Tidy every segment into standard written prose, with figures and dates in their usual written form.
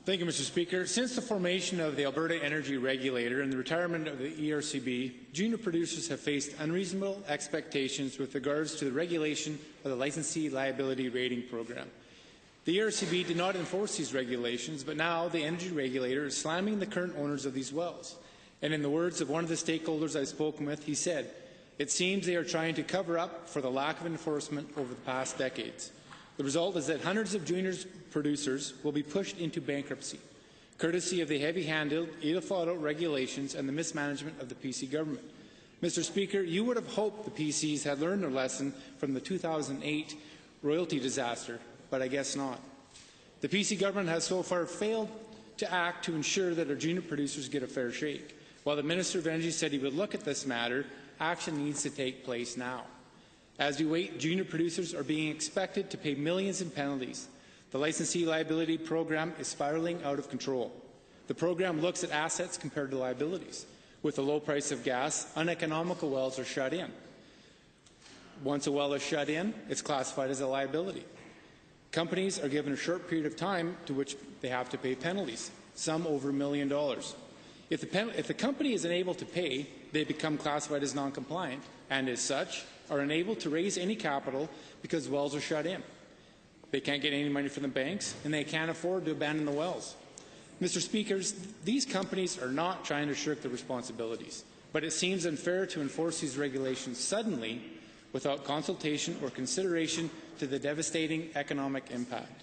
Thank you, Mr. Speaker. Since the formation of the Alberta Energy Regulator and the retirement of the ERCB, junior producers have faced unreasonable expectations with regards to the regulation of the licensee liability rating program. The ERCB did not enforce these regulations, but now the Energy Regulator is slamming the current owners of these wells. And in the words of one of the stakeholders I've spoken with, he said, "It seems they are trying to cover up for the lack of enforcement over the past decades." The result is that hundreds of junior producers will be pushed into bankruptcy, courtesy of the heavy-handed, ill-thought-out regulations and the mismanagement of the PC government. Mr. Speaker, you would have hoped the PCs had learned their lesson from the 2008 royalty disaster, but I guess not. The PC government has so far failed to act to ensure that our junior producers get a fair shake. While the Minister of Energy said he would look at this matter, action needs to take place now. As we wait, junior producers are being expected to pay millions in penalties. The licensee liability program is spiraling out of control. The program looks at assets compared to liabilities. With the low price of gas, uneconomical wells are shut in. Once a well is shut in, it's classified as a liability. Companies are given a short period of time to which they have to pay penalties, some over $1 million. If the company is unable to pay, they become classified as non-compliant, and as such, are unable to raise any capital because wells are shut in. They can't get any money from the banks, and they can't afford to abandon the wells. Mr. Speakers, these companies are not trying to shirk their responsibilities, but it seems unfair to enforce these regulations suddenly without consultation or consideration to the devastating economic impact.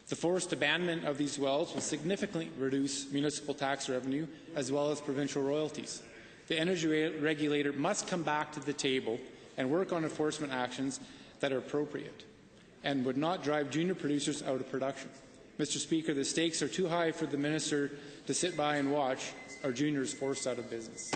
The forced abandonment of these wells will significantly reduce municipal tax revenue as well as provincial royalties. The Energy Regulator must come back to the table and work on enforcement actions that are appropriate and would not drive junior producers out of production. Mr. Speaker, the stakes are too high for the Minister to sit by and watch our juniors forced out of business.